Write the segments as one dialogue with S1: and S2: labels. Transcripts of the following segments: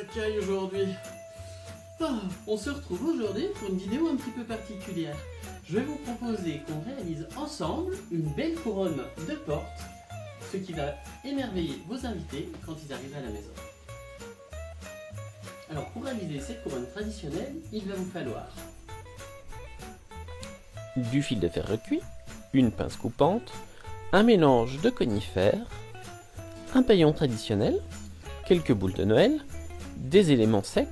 S1: racaille aujourd'hui. On se retrouve aujourd'hui pour une vidéo un petit peu particulière. Je vais vous proposer qu'on réalise ensemble une belle couronne de porte, ce qui va émerveiller vos invités quand ils arrivent à la maison. Alors pour réaliser cette couronne traditionnelle, il va vous falloir
S2: du fil de fer recuit, une pince coupante, un mélange de conifères, un paillon traditionnel, quelques boules de Noël, des éléments secs,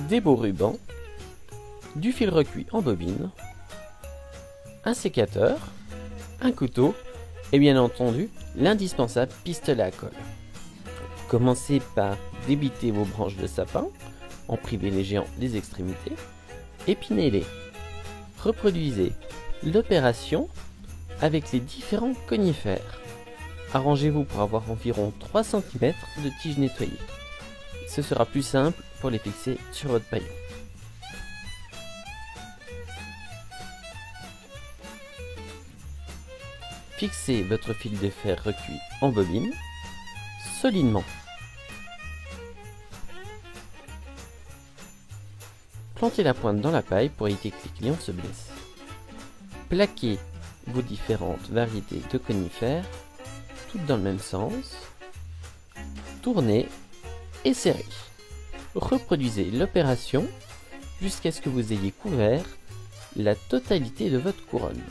S2: des beaux rubans, du fil recuit en bobine, un sécateur, un couteau et bien entendu l'indispensable pistolet à colle. Commencez par débiter vos branches de sapin en privilégiant les extrémités, épinez-les. Reproduisez l'opération avec les différents conifères. Arrangez-vous pour avoir environ 3 cm de tiges nettoyées. Ce sera plus simple pour les fixer sur votre paillon. Fixez votre fil de fer recuit en bobine solidement. Plantez la pointe dans la paille pour éviter que les clients se blessent. Plaquez vos différentes variétés de conifères, toutes dans le même sens. Tournez et serrez. Reproduisez l'opération jusqu'à ce que vous ayez couvert la totalité de votre couronne.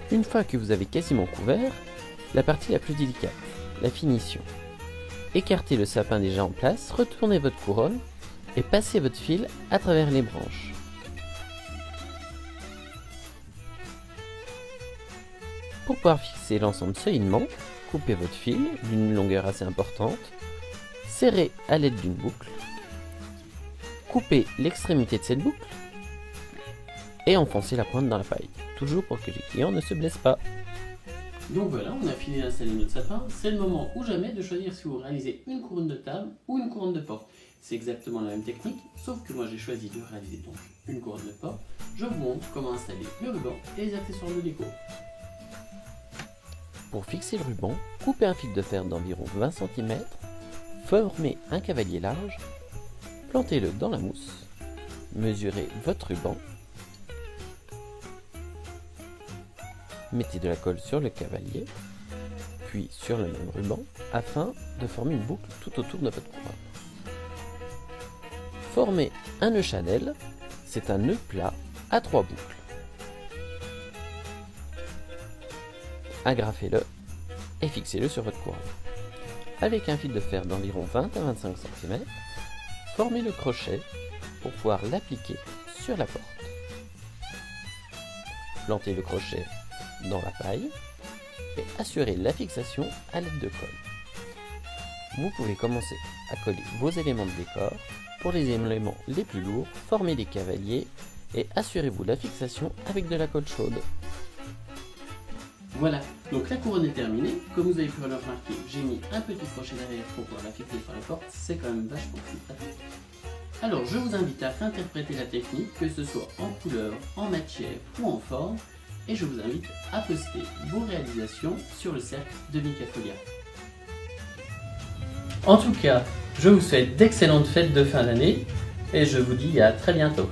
S2: Une fois que vous avez quasiment couvert, la partie la plus délicate, la finition. Écartez le sapin déjà en place, retournez votre couronne et passez votre fil à travers les branches. Pour pouvoir fixer l'ensemble solidement, coupez votre fil d'une longueur assez importante, serrez à l'aide d'une boucle, coupez l'extrémité de cette boucle et enfoncez la pointe dans la paille, toujours pour que les clients ne se blessent pas.
S1: Donc voilà, on a fini d'installer notre sapin. C'est le moment ou jamais de choisir si vous réalisez une couronne de table ou une couronne de porte. C'est exactement la même technique, sauf que moi j'ai choisi de réaliser donc une couronne de porte. Je vous montre comment installer le ruban et les accessoires de déco.
S2: Pour fixer le ruban, coupez un fil de fer d'environ 20 cm, formez un cavalier large, plantez-le dans la mousse, mesurez votre ruban, mettez de la colle sur le cavalier, puis sur le même ruban, afin de former une boucle tout autour de votre couronne. Formez un nœud Chanel, c'est un nœud plat à 3 boucles. Agrafez-le et fixez-le sur votre couronne. Avec un fil de fer d'environ 20 à 25 cm, formez le crochet pour pouvoir l'appliquer sur la porte. Plantez le crochet dans la paille et assurez la fixation à l'aide de colle. Vous pouvez commencer à coller vos éléments de décor. Pour les éléments les plus lourds, formez des cavaliers et assurez-vous la fixation avec de la colle chaude.
S1: Voilà, donc la couronne est terminée. Comme vous avez pu le remarquer, j'ai mis un petit crochet derrière pour pouvoir la fixer sur la porte. C'est quand même vachement plus pratique. Alors je vous invite à interpréter la technique, que ce soit en couleur, en matière ou en forme. Et je vous invite à poster vos réalisations sur le cercle de Micafolia. En tout cas, je vous souhaite d'excellentes fêtes de fin d'année et je vous dis à très bientôt.